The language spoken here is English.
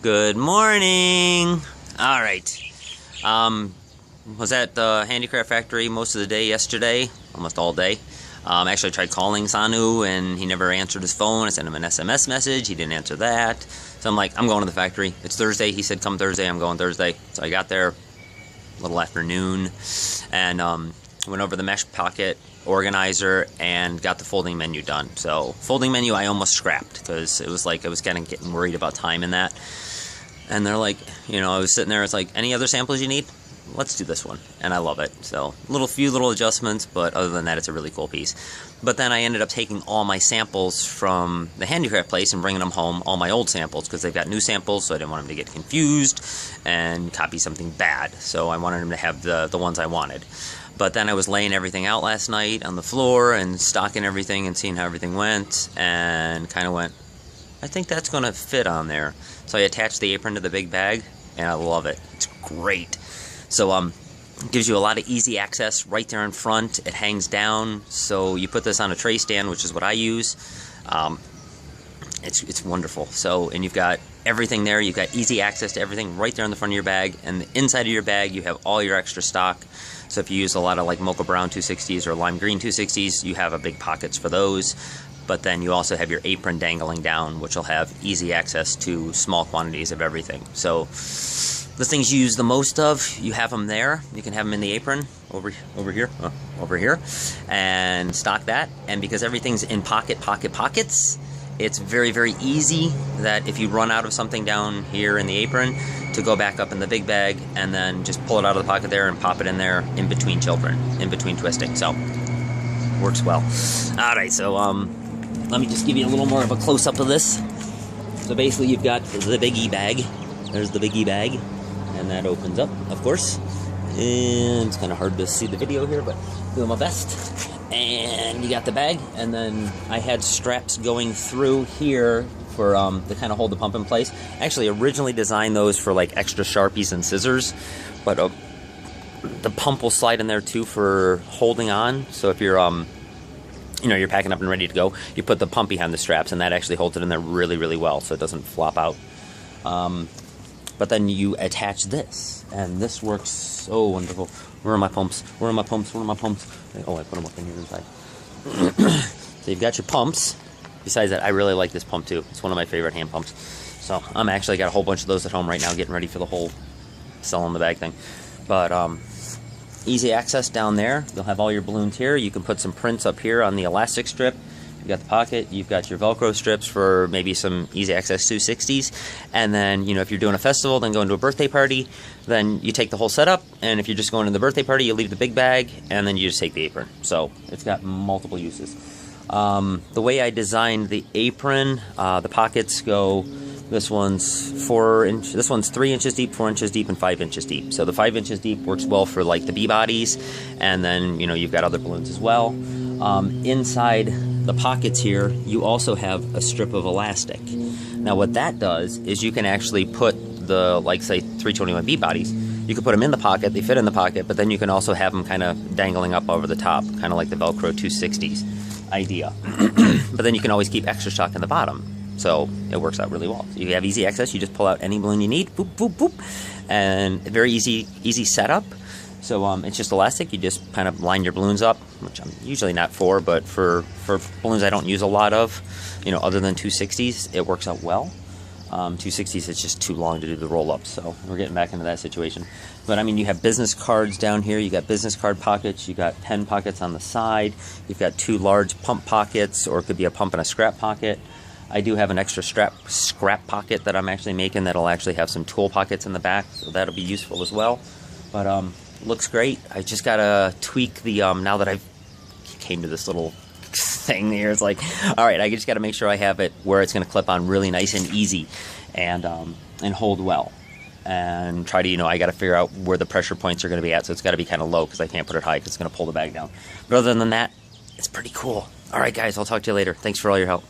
Good morning. All right. Was at the handicraft factory most of the day yesterday, almost all day. Actually, I tried calling Sanu, and he never answered his phone. I sent him an SMS message. He didn't answer that. So I'm like, I'm going to the factory. It's Thursday. He said, come Thursday. I'm going Thursday. So I got there a little after noon, and went over the mesh pocket organizer and got the folding menu done. So folding menu I almost scrapped because it was like I was kind of getting worried about time in that. And they're like, I was sitting there, it's like, any other samples you need? Let's do this one. And I love it. So few little adjustments, but other than that, it's a really cool piece. But then I ended up taking all my samples from the handicraft place and bringing them home, all my old samples, because they've got new samples, so I didn't want them to get confused and copy something bad. So I wanted them to have the ones I wanted. But then I was laying everything out last night on the floor and stocking everything and seeing how everything went, and kind of went, I think that's going to fit on there. So I attached the apron to the big bag, and I love it. It's great. So it gives you a lot of easy access right there in front. It hangs down, so you put this on a tray stand, which is what I use. It's wonderful. So, and you've got everything there. You've got easy access to everything right there in the front of your bag, and the inside of your bag you have all your extra stock. So if you use a lot of like mocha brown 260s or lime green 260s, you have a big pockets for those. But then you also have your apron dangling down, which will have easy access to small quantities of everything. So the things you use the most of, you have them there. You can have them in the apron over here, and stock that. And because everything's in pockets, it's very, very easy that if you run out of something down here in the apron, to go back up in the big bag and then just pull it out of the pocket there and pop it in there in between children, in between twisting. So works well. All right, so let me just give you a little more of a close-up of this. So basically you've got the biggie bag. There's the biggie bag, and that opens up, of course. And it's kind of hard to see the video here, but doing my best. And you got the bag, and then I had straps going through here for to kind of hold the pump in place. I actually originally designed those for like extra Sharpies and scissors, but the pump will slide in there too for holding on. So if you're you're packing up and ready to go, you put the pump behind the straps, and that actually holds it in there really, really well, so it doesn't flop out. But then you attach this, and this works so wonderful. Where are my pumps? Where are my pumps? Where are my pumps? Oh, I put them up in here inside. So you've got your pumps. Besides that, I really like this pump too. It's one of my favorite hand pumps. So I'm actually got a whole bunch of those at home right now, getting ready for the whole selling the bag thing. But easy access down there. You'll have all your balloons here. You can put some prints up here on the elastic strip. You've got the pocket. You've got your Velcro strips for maybe some easy access 260s. And then, if you're doing a festival, then going to a birthday party, then you take the whole setup. And if you're just going to the birthday party, you leave the big bag, and then you just take the apron. So it's got multiple uses. The way I designed the apron, the pockets go. This one's 4 inch. This one's 3 inches deep, 4 inches deep, and 5 inches deep. So the 5 inches deep works well for like the bee bodies, and then you've got other balloons as well. Inside the pockets here, you also have a strip of elastic. Now what that does is you can actually put the, like say 321 bee bodies, you can put them in the pocket, they fit in the pocket, but then you can also have them kind of dangling up over the top, kind of like the Velcro 260s idea. But then you can always keep extra stock in the bottom. So it works out really well. So you have easy access, you just pull out any balloon you need, boop, boop, boop, and very easy setup. So it's just elastic. You just kind of line your balloons up, which I'm usually not for, but for balloons I don't use a lot of, other than 260s, it works out well. 260s, it's just too long to do the roll-ups, so we're getting back into that situation. But I mean, you have business cards down here. You got business card pockets. You got pen pockets on the side. You've got 2 large pump pockets, or it could be a pump and a scrap pocket. I do have an extra scrap pocket that I'm actually making that'll actually have some tool pockets in the back, so that'll be useful as well. But looks great. I just gotta tweak the now that I've came to this little thing here, it's like, all right, I just gotta make sure I have it where it's gonna clip on really nice and easy, and hold well, and try to I gotta figure out where the pressure points are gonna be at, so it's gotta be kind of low because I can't put it high because it's gonna pull the bag down. But other than that, it's pretty cool. All right, guys, I'll talk to you later. Thanks for all your help.